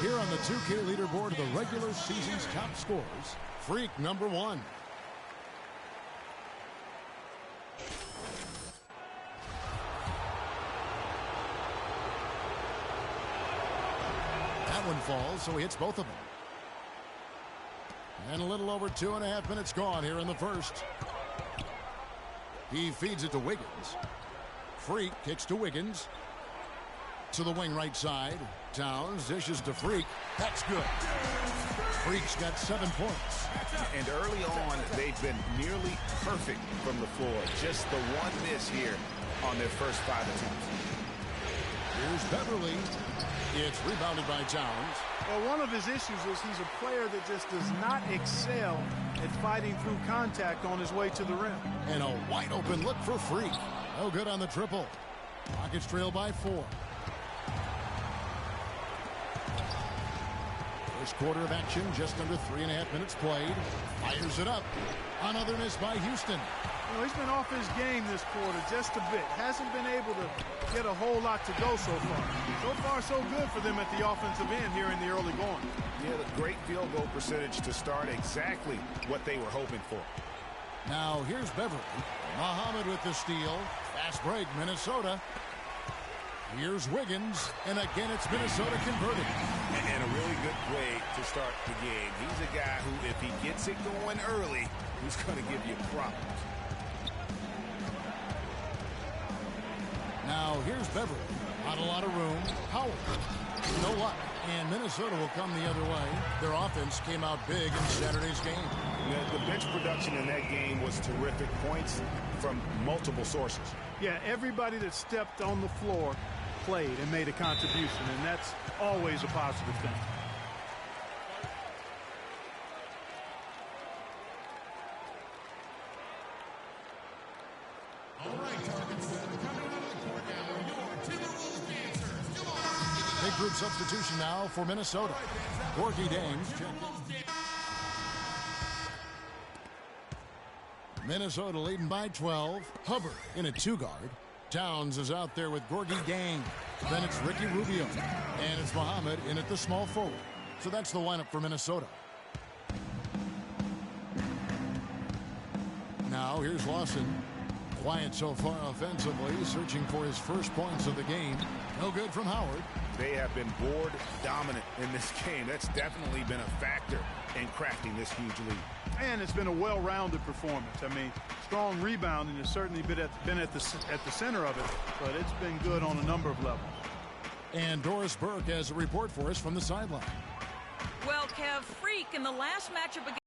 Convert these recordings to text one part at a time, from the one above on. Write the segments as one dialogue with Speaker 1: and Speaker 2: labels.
Speaker 1: Here on the 2K leaderboard of the regular season's top scorers, Freak number 1. That one falls, so he hits both of them. And a little over 2.5 minutes gone here in the first. He feeds it to Wiggins. Freak kicks to Wiggins. To the wing right side. Towns dishes to Freak. That's good. Freak's got 7 points.
Speaker 2: And early on, they've been nearly perfect from the floor. Just the one miss here on their first 5 attempts.
Speaker 1: Here's Beverly. It's rebounded by Towns.
Speaker 3: Well, one of his issues is he's a player that just does not excel at fighting through contact on his way to the rim.
Speaker 1: And a wide open look for Freak. No good on the triple. Rockets trail by 4. First quarter of action, just under 3.5 minutes played. Fires it up. Another miss by Houston.
Speaker 3: You know, he's been off his game this quarter just a bit. Hasn't been able to get a whole lot to go so far. So far, so good for them at the offensive end here in the early going.
Speaker 2: Yeah, the great field goal percentage to start, exactly what they were hoping for.
Speaker 1: Now here's Beverly. Muhammad with the steal. Fast break, Minnesota. Here's Wiggins, and again it's Minnesota converting.
Speaker 2: And a really good way to start the game. He's a guy who, if he gets it going early, he's going to give you problems.
Speaker 1: Now here's Beverly. Not a lot of room. Howard. No luck. And Minnesota will come the other way. Their offense came out big in Saturday's game.
Speaker 2: The bench production in that game was terrific. Points from multiple sources.
Speaker 3: Yeah, everybody that stepped on the floor played and made a contribution, and that's always a positive thing.
Speaker 4: All right, targets, coming out of the court now, your Timberwolves dancers. Come on.
Speaker 1: Big group substitution now for Minnesota. Gorgui Dieng checked. Minnesota leading by 12. Hubbard in a 2-guard. Towns is out there with Gorgui Dieng. Then it's Ricky Rubio. And it's Muhammad in at the small forward. So that's the lineup for Minnesota. Now here's Lawson. Quiet so far offensively, searching for his first points of the game. No good from Howard.
Speaker 2: They have been board dominant in this game. That's definitely been a factor in crafting this huge lead.
Speaker 3: And it's been a well-rounded performance. I mean, strong rebounding has certainly been at the center of it, but it's been good on a number of levels.
Speaker 1: And Doris Burke has a report for us from the sideline.
Speaker 5: Well, Kev, Freak in the last matchup again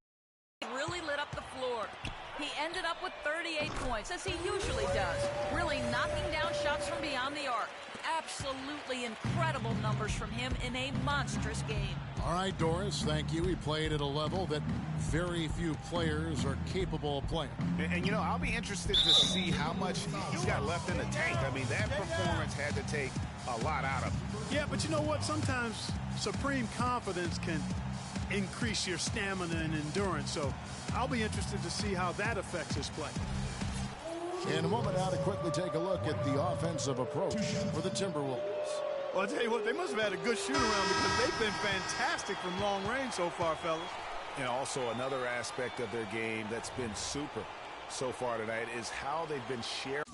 Speaker 5: really lit up the floor. He ended up with 38 points, as he usually does, really knocking down shots from beyond the arc. Absolutely incredible numbers from him in a monstrous game.
Speaker 1: All right, Doris, thank you. He played at a level that very few players are capable of playing.
Speaker 2: And you know, I'll be interested to see how much he's got left in the tank. I mean, that performance had to take a lot out of him.
Speaker 3: Yeah, but you know what? Sometimes supreme confidence can increase your stamina and endurance. So I'll be interested to see how that affects his play.
Speaker 1: In a moment now to quickly take a look at the offensive approach for the Timberwolves.
Speaker 3: Well, I'll tell you what, they must have had a good shoot-around because they've been fantastic from long range so far, fellas.
Speaker 2: And also another aspect of their game that's been super so far tonight is how they've been sharing.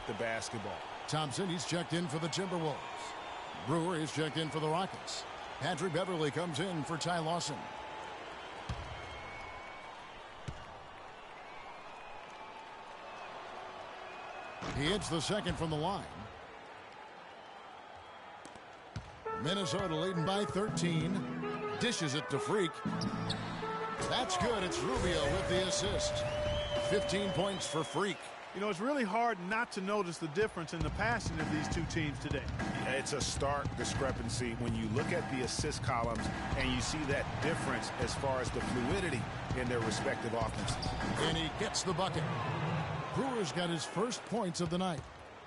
Speaker 2: The basketball.
Speaker 1: Thompson, he's checked in for the Timberwolves. Brewer is checked in for the Rockets. Patrick Beverly comes in for Ty Lawson. He hits the second from the line. Minnesota leading by 13. Dishes it to Freak. That's good. It's Rubio with the assist. 15 points for Freak.
Speaker 3: You know, it's really hard not to notice the difference in the passing of these two teams today.
Speaker 2: It's a stark discrepancy when you look at the assist columns and you see that difference as far as the fluidity in their respective offenses.
Speaker 1: And he gets the bucket. Brewer's got his first points of the night.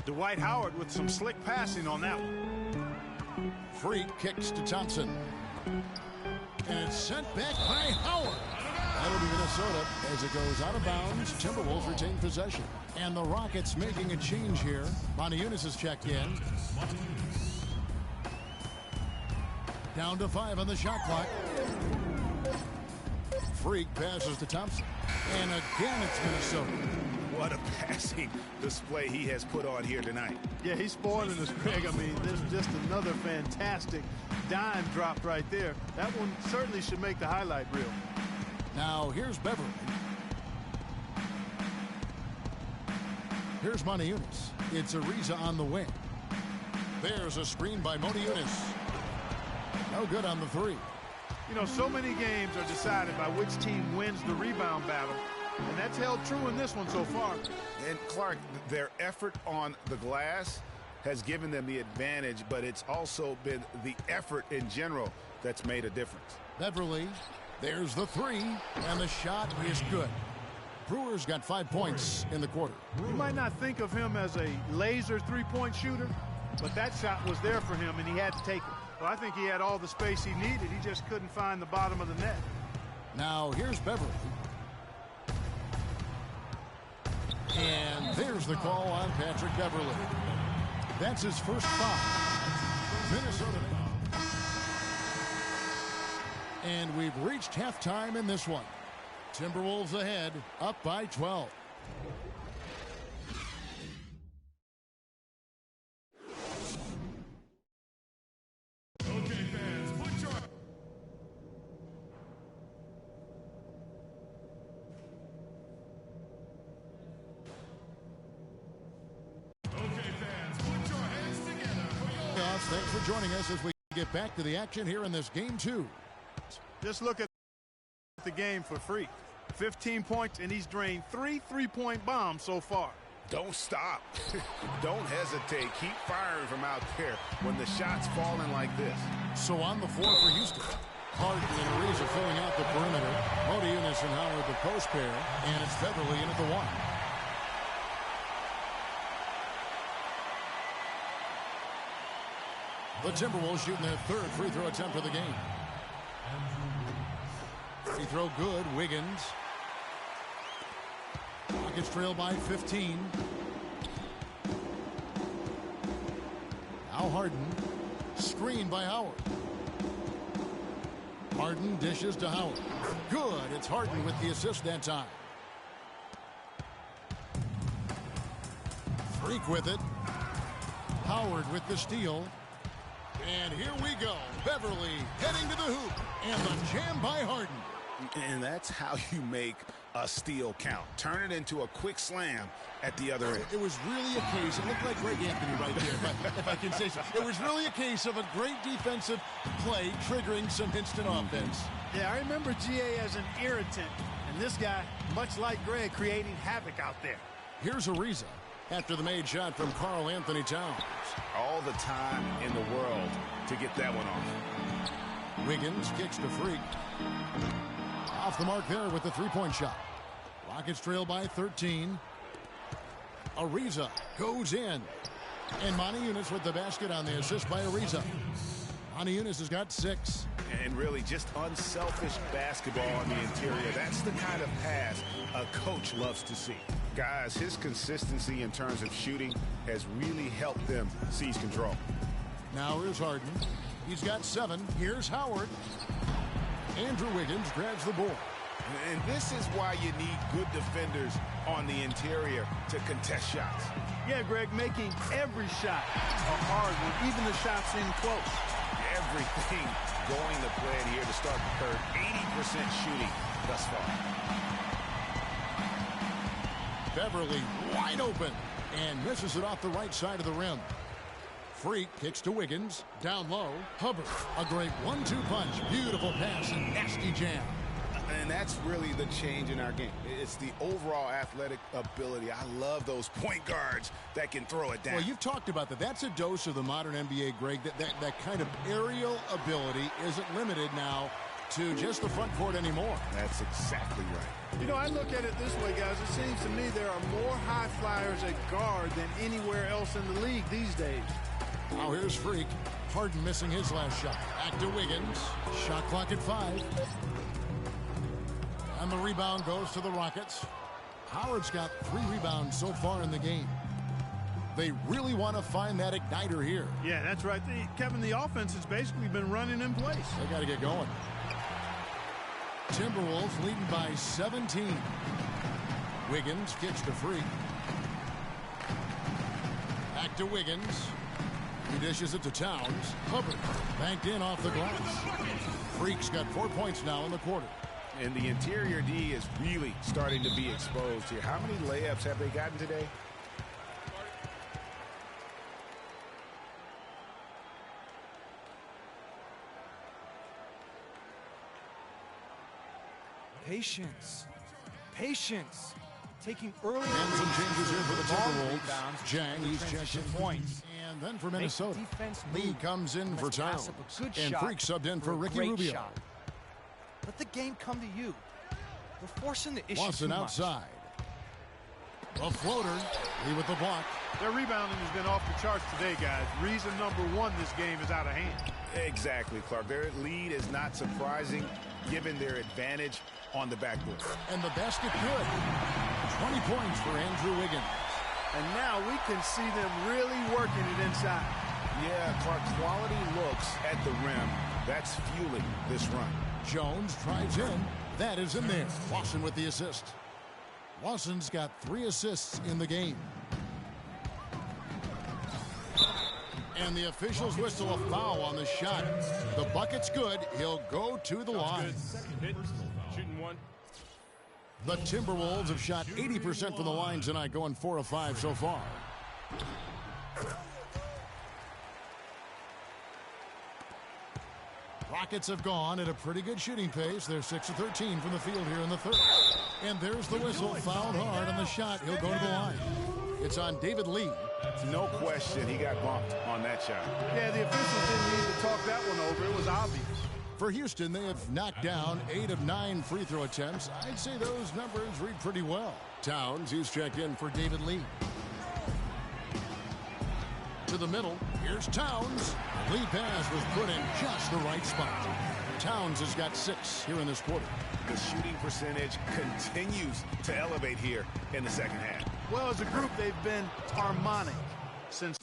Speaker 3: Dwight Howard with some slick passing on that one.
Speaker 1: Freak kicks to Thompson. And it's sent back by Howard. That'll be Minnesota as it goes out of bounds. Timberwolves retain possession. And the Rockets making a change here. Monty Eunice has checked in. Down to 5 on the shot clock. Freak passes to Thompson. And again, it's Minnesota.
Speaker 2: What a passing display he has put on here tonight.
Speaker 3: Yeah, he's spoiling us, Greg. I mean, there's just another fantastic dime drop right there. That one certainly should make the highlight reel.
Speaker 1: Now, here's Beverly. Here's Monty Eunice. It's Ariza on the wing. There's a screen by Monty Eunice. No good on the three.
Speaker 3: You know, so many games are decided by which team wins the rebound battle, and that's held true in this one so far.
Speaker 2: And Clark, their effort on the glass has given them the advantage, but it's also been the effort in general that's made a difference.
Speaker 1: Beverly, there's the three, and the shot is good. Brewers got 5 points in the quarter.
Speaker 3: You might not think of him as a laser three-point shooter, but that shot was there for him, and he had to take it. Well, I think he had all the space he needed. He just couldn't find the bottom of the net.
Speaker 1: Now, here's Beverly. And there's the call on Patrick Beverly. That's his first foul. Minnesota. And we've reached halftime in this one. Timberwolves ahead, up by 12.
Speaker 4: Okay, fans, put your... Okay, fans, put your hands together for your...
Speaker 1: Thanks for joining us as we get back to the action here in this game 2.
Speaker 3: Just look at the game for Freak. 15 points, and he's drained 3 three-point bombs so far.
Speaker 2: Don't stop. Don't hesitate. Keep firing from out there when the shot's falling like this.
Speaker 1: So on the floor for Houston. Harden and Ariza filling out the perimeter. Monty Eunice and Howard the post pair. And it's Beverly in at the 1. The Timberwolves shooting their 3rd free throw attempt of the game. Free throw good. Wiggins. Rockets trail by 15. Now Harden. Screen by Howard. Harden dishes to Howard. Good. It's Harden with the assist that time. Freak with it. Howard with the steal. And here we go. Beverly heading to the hoop. And the jam by Harden.
Speaker 2: And that's how you make a steal count. Turn it into a quick slam at the other end.
Speaker 1: It was really a case, it looked like Greg Anthony right there, if I can say so. It was really a case of a great defensive play triggering some instant offense.
Speaker 3: Yeah, I remember GA as an irritant, and this guy, much like Greg, creating havoc out there.
Speaker 1: Here's Ariza after the made shot from Karl Anthony Towns.
Speaker 2: All the time in the world to get that one off.
Speaker 1: Wiggins kicks to Freak. Off the mark there with the three-point shot. Rockets trail by 13. Ariza goes in. And Monty Eunice with the basket on the assist by Ariza. Monty Eunice has got 6.
Speaker 2: And really just unselfish basketball on the interior. That's the kind of pass a coach loves to see. Guys, his consistency in terms of shooting has really helped them seize control.
Speaker 1: Now here's Harden. He's got 7. Here's Howard. Andrew Wiggins grabs the board.
Speaker 2: And this is why you need good defenders on the interior to contest shots.
Speaker 3: Yeah, Greg, making every shot a hard one, even the shots in close.
Speaker 2: Everything going to plan here to start the third. 80% shooting thus far.
Speaker 1: Beverly wide open and misses it off the right side of the rim. Freak kicks to Wiggins. Down low. Hubbard. A great 1-2 punch. Beautiful pass and nasty jam.
Speaker 2: And that's really the change in our game. It's the overall athletic ability. I love those point guards that can throw it down.
Speaker 1: Well, you've talked about that. That's a dose of the modern NBA, Greg. That kind of aerial ability isn't limited now to just the front court anymore.
Speaker 2: That's exactly right.
Speaker 3: You know, I look at it this way, guys. It seems to me there are more high flyers at guard than anywhere else in the league these days.
Speaker 1: Now here's Freak. Harden missing his last shot. Back to Wiggins. Shot clock at 5. And the rebound goes to the Rockets. Howard's got 3 rebounds so far in the game. They really want to find that igniter here.
Speaker 3: Yeah, that's right. Kevin, the offense has basically been running in place.
Speaker 1: They got to get going. Timberwolves leading by 17. Wiggins kicks to Freak. Back to Wiggins. He dishes it to Towns. Hubbard banked in off the glass. Freak's got 4 points now in the quarter.
Speaker 2: And the interior D is really starting to be exposed here. How many layups have they gotten today?
Speaker 6: Patience. Patience. Taking early.
Speaker 1: And some changes here for the Timberwolves. Jang, he's checked in.
Speaker 6: Points.
Speaker 1: And then for Minnesota,
Speaker 6: Lee
Speaker 1: Lee comes in for Towns. And Freak subbed in for Ricky Rubio.
Speaker 6: Shot. Let the game come to you. We're forcing the issue
Speaker 1: Watson
Speaker 6: too much.
Speaker 1: outside. A floater. Lee with the block.
Speaker 3: Their rebounding has been off the charts today, guys. Reason number one, this game is out of hand.
Speaker 2: Exactly, Clark. Their lead is not surprising given their advantage on the backboard.
Speaker 1: And the basket good. 20 points for Andrew Wiggins.
Speaker 3: And now we can see them really working it inside.
Speaker 2: Yeah, Clark, quality looks at the rim. That's fueling this run.
Speaker 1: Jones tries in. That is in there. Lawson with the assist. Lawson's got 3 assists in the game. And the officials whistle a foul on the shot. The bucket's good. He'll go to the line.
Speaker 3: Shooting one.
Speaker 1: The Timberwolves have shot 80% from the line tonight, going 4 of 5 so far. Rockets have gone at a pretty good shooting pace. They're 6 of 13 from the field here in the third. And there's the whistle. Fouled hard on the shot. He'll go to the line. It's on David Lee.
Speaker 2: No question he got bumped on that shot.
Speaker 3: Yeah, the officials didn't need to talk that one over. It was obvious.
Speaker 1: For Houston, they have knocked down 8 of 9 free throw attempts. I'd say those numbers read pretty well. Towns, he's checked in for David Lee. To the middle, here's Towns. Lead pass was put in just the right spot. Towns has got 6 here in this quarter.
Speaker 2: The shooting percentage continues to elevate here in the second half.
Speaker 3: Well, as a group, they've been harmonic since.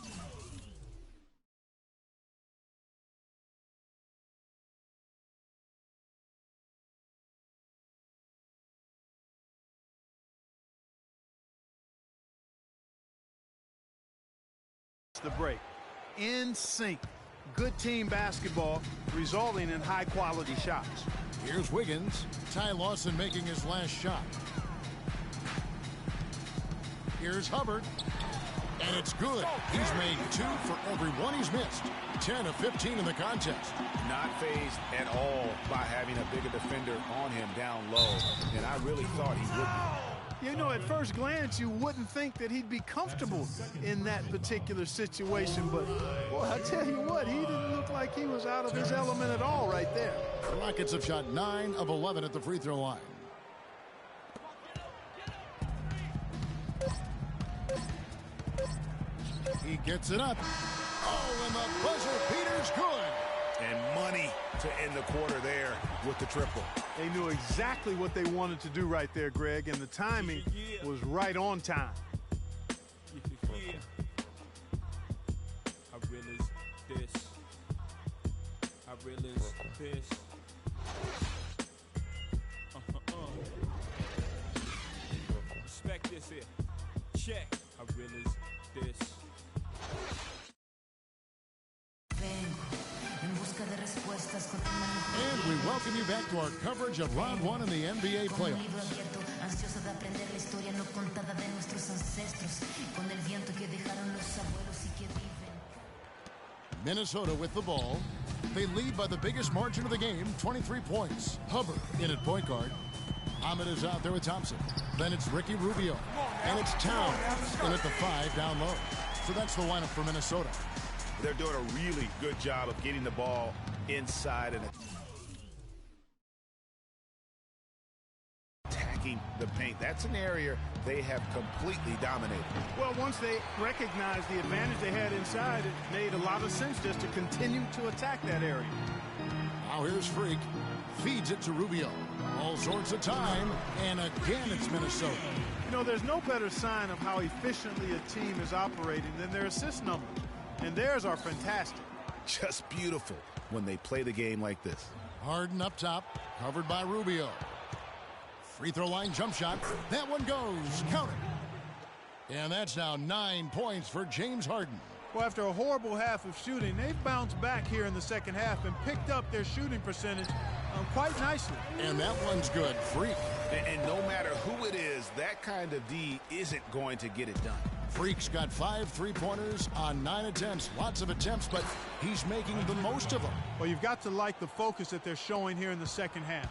Speaker 3: The break. In sync. Good team basketball resulting in high-quality shots.
Speaker 1: Here's Wiggins. Ty Lawson making his last shot. Here's Hubbard. And it's good. He's made 2 for every one he's missed. 10 of 15 in the contest.
Speaker 2: Not fazed at all by having a bigger defender on him down low. And I really thought he would be.
Speaker 3: You know, at first glance, you wouldn't think that he'd be comfortable in that particular situation. But, boy, I tell you what, he didn't look like he was out of his element at all right there.
Speaker 1: The Rockets have shot 9 of 11 at the free throw line. He gets it up. Oh, and the buzzer beater's good.
Speaker 2: And money to end the quarter there with the triple.
Speaker 3: They knew exactly what they wanted to do right there, Greg, and the timing was right on time.
Speaker 7: I realize this. I realize this. Respect this here. Check. I realize this.
Speaker 1: And we welcome you back to our coverage of Round 1 in the NBA playoffs. Minnesota with the ball. They lead by the biggest margin of the game, 23 points. Hubbard in at point guard. Ahmed is out there with Thompson. Then it's Ricky Rubio. And it's Towns in at the 5 down low. So that's the lineup for Minnesota.
Speaker 2: They're doing a really good job of getting the ball inside and attacking the paint. That's an area they have completely dominated.
Speaker 3: Well, once they recognized the advantage they had inside, it made a lot of sense just to continue to attack that area.
Speaker 1: Now here's Freak. Feeds it to Rubio. All sorts of time. And again, it's Minnesota.
Speaker 3: You know, there's no better sign of how efficiently a team is operating than their assist numbers. And theirs are fantastic.
Speaker 2: Just beautiful when they play the game like this.
Speaker 1: Harden up top, covered by Rubio. Free throw line jump shot. That one goes. Count it. And that's now 9 points for James Harden.
Speaker 3: Well, after a horrible half of shooting, they've bounced back here in the second half and picked up their shooting percentage quite nicely.
Speaker 1: And that one's good. Freak.
Speaker 2: And no matter who it is, that kind of D isn't going to get it done.
Speaker 1: Freak's got 5 3-pointers on 9 attempts. Lots of attempts, but he's making the most of them.
Speaker 3: Well, you've got to like the focus that they're showing here in the second half.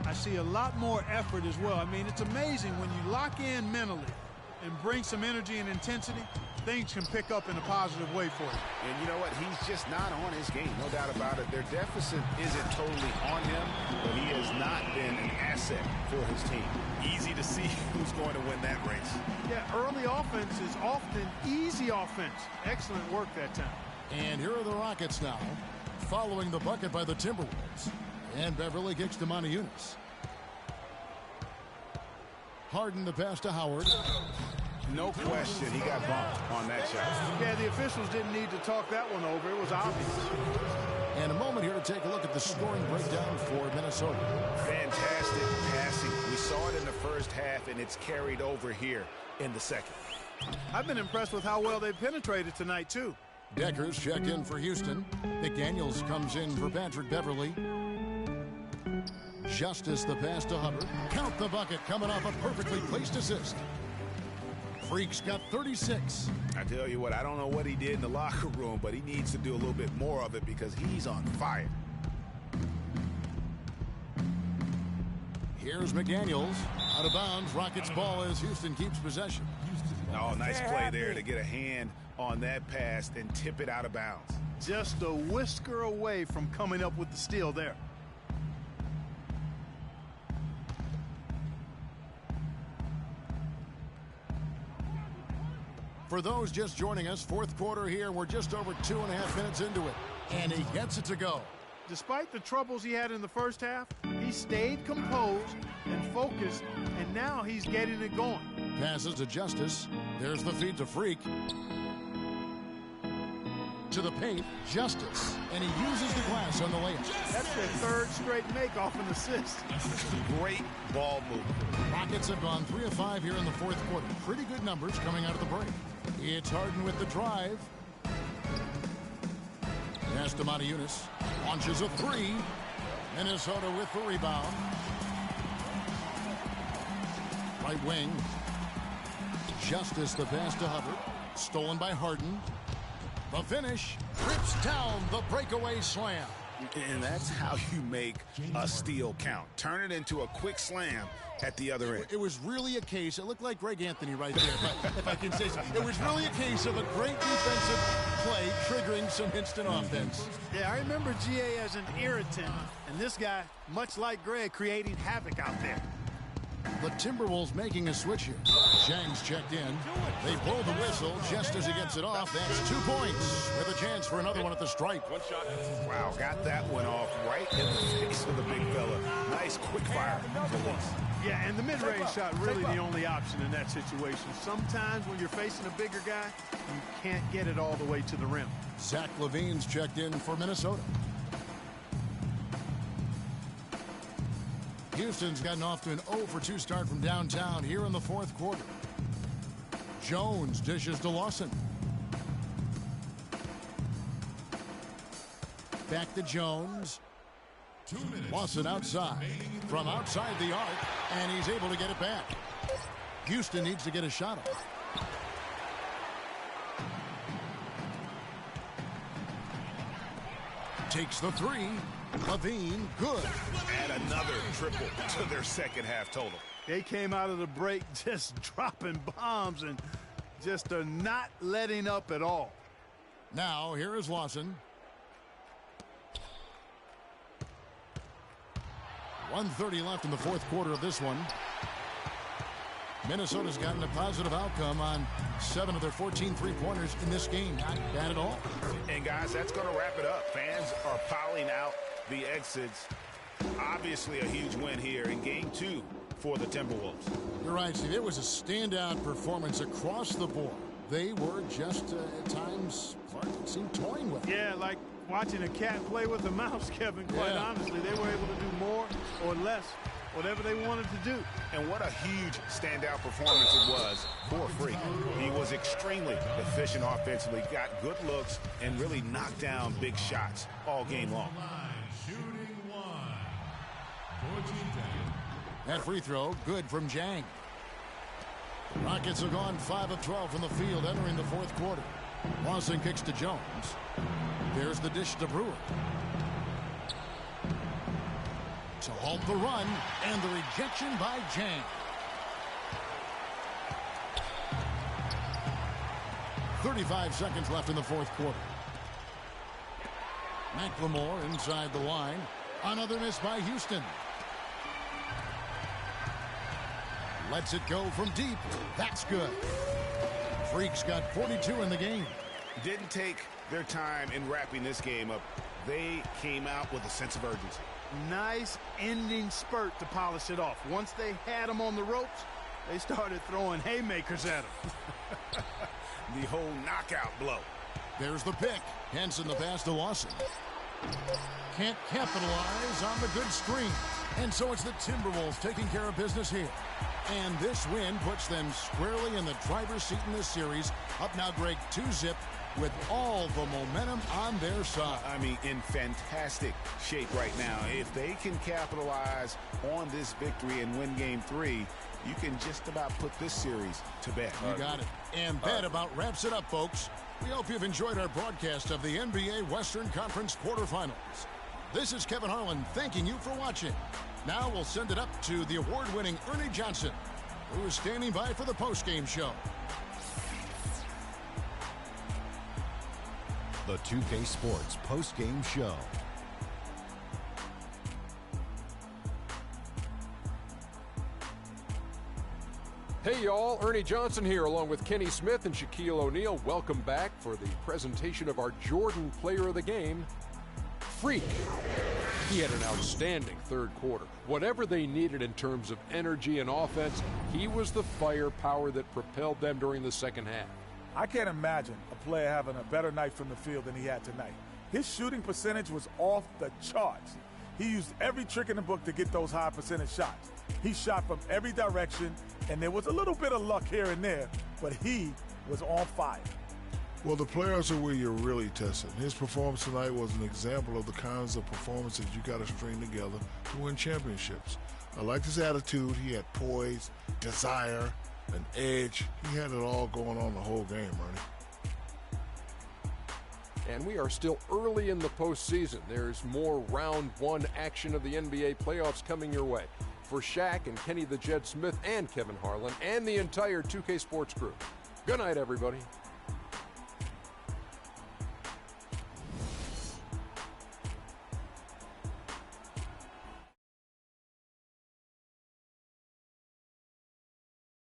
Speaker 3: I see a lot more effort as well. I mean, it's amazing when you lock in mentally and bring some energy and intensity, things can pick up in a positive way for you.
Speaker 2: And you know what? He's just not on his game. No doubt about it. Their deficit isn't totally on him, but he has not been an asset for his team. Easy to see who's going to win that race.
Speaker 3: Yeah, early offense is often easy offense. Excellent work that time.
Speaker 1: And here are the Rockets now, following the bucket by the Timberwolves. And Beverly kicks to Moniunas. Harden the pass to Howard.
Speaker 2: No question, he got bumped on that shot.
Speaker 3: Yeah, the officials didn't need to talk that one over. It was obvious.
Speaker 1: And a moment here to take a look at the scoring breakdown for Minnesota.
Speaker 2: Fantastic passing. We saw it in the first half, and it's carried over here in the second.
Speaker 3: I've been impressed with how well they've penetrated tonight, too.
Speaker 1: Deckers checked in for Houston. McDaniels comes in for Patrick Beverly. Justice the pass to Hubbard. Count the bucket coming off a perfectly placed assist. Freak's got 36.
Speaker 2: I tell you what, I don't know what he did in the locker room, but he needs to do a little bit more of it because he's on fire.
Speaker 1: Here's McDaniels. Out of bounds. Rockets ball as Houston keeps possession.
Speaker 2: Oh, nice play there to get a hand on that pass and tip it out of bounds.
Speaker 3: Just a whisker away from coming up with the steal there.
Speaker 1: For those just joining us, fourth quarter here. We're just over 2.5 minutes into it. And he gets it to go.
Speaker 3: Despite the troubles he had in the first half, he stayed composed and focused, and now he's getting it going.
Speaker 1: Passes to Justice. There's the feed to Freak. To the paint, Justice. And he uses the glass on the layup.
Speaker 3: That's their third straight make off an assist.
Speaker 2: Great ball movement.
Speaker 1: Rockets have gone 3 of 5 here in the fourth quarter. Pretty good numbers coming out of the break. It's Harden with the drive. Pass to Moniunas. Launches a 3. Minnesota with the rebound. Right wing. Justice the pass to Hubbard. Stolen by Harden. The finish. Rips down the breakaway slam.
Speaker 2: And that's how you make a steal count. Turn it into a quick slam at the other end.
Speaker 1: It was really a case, it looked like Greg Anthony right there, but if I can say so. It was really a case of a great defensive play triggering some instant offense.
Speaker 3: Yeah, I remember GA as an irritant, and this guy, much like Greg, creating havoc out there.
Speaker 1: The Timberwolves making a switch here. Zhang's checked in. They blow the whistle just as he gets it off. That's 2 points with a chance for another one at the stripe.
Speaker 2: Wow, got that one off right in the face of the big fella. Nice quick fire release.
Speaker 3: Yeah, and the mid-range shot really the only option in that situation. Sometimes when you're facing a bigger guy, you can't get it all the way to the rim.
Speaker 1: Zach LaVine's checked in for Minnesota. Houston's gotten off to an 0-for-2 start from downtown here in the fourth quarter. Jones dishes to Lawson. Back to Jones. Lawson outside. From outside the arc, and he's able to get it back. Houston needs to get a shot off. Takes the 3. LaVine, good.
Speaker 2: Add another triple to their second half total.
Speaker 3: They came out of the break just dropping bombs and just not letting up at all.
Speaker 1: Now, here is Lawson. 1:30 left in the fourth quarter of this one. Minnesota's gotten a positive outcome on 7 of their 14 three-pointers in this game. Not bad at all.
Speaker 2: And guys, that's going to wrap it up. Fans are piling out the exits. Obviously a huge win here in Game 2 for the Timberwolves.
Speaker 1: You're right, Steve. It was a standout performance across the board. They were just, at times, Clark seemed toying with it.
Speaker 3: Yeah, like watching a cat play with a mouse, Kevin, quite honestly. They were able to do more or less, whatever they wanted to do.
Speaker 2: And what a huge standout performance it was for Freak. He was extremely efficient offensively, got good looks, and really knocked down big shots all game long.
Speaker 4: Shooting one. 14 down.
Speaker 1: That free throw, good from Jang. The Rockets have gone 5 of 12 from the field entering the fourth quarter. Lawson kicks to Jones. There's the dish to Brewer. To halt the run, and the rejection by Jang. .35 seconds left in the fourth quarter. McLemore inside the line. Another miss by Houston. Lets it go from deep. That's good. Freaks got 42 in the game.
Speaker 2: Didn't take their time in wrapping this game up. They came out with a sense of urgency.
Speaker 3: Nice ending spurt to polish it off. Once they had him on the ropes, they started throwing haymakers at him.
Speaker 2: The whole knockout blow.
Speaker 1: There's the pick. Henson the pass to Lawson. Can't capitalize on the good screen. And so it's the Timberwolves taking care of business here. And this win puts them squarely in the driver's seat in this series. Up now, Greg, 2-zip with all the momentum on their side.
Speaker 2: I mean, in fantastic shape right now. If they can capitalize on this victory and win Game 3, you can just about put this series to bed.
Speaker 1: You got it. And that about wraps it up, folks. We hope you've enjoyed our broadcast of the NBA Western Conference quarterfinals. This is Kevin Harlan thanking you for watching. Now we'll send it up to the award-winning Ernie Johnson, who is standing by for the postgame show.
Speaker 8: The 2K Sports postgame show.
Speaker 9: Hey y'all, Ernie Johnson here along with Kenny Smith and Shaquille O'Neal. Welcome back for the presentation of our Jordan Player of the Game, Freak. He had an outstanding third quarter. Whatever they needed in terms of energy and offense, he was the firepower that propelled them during the second half.
Speaker 10: I can't imagine a player having a better night from the field than he had tonight. His shooting percentage was off the charts. He used every trick in the book to get those high percentage shots. He shot from every direction, and there was a little bit of luck here and there, but he was on fire.
Speaker 11: Well, the players are where you're really tested. His performance tonight was an example of the kinds of performances you got to string together to win championships. I liked his attitude. He had poise, desire, an edge. He had it all going on the whole game, Ernie.
Speaker 9: And we are still early in the postseason. There's more round one action of the NBA playoffs coming your way. For Shaq and Kenny the Jet Smith and Kevin Harlan and the entire 2K Sports crew, good night, everybody.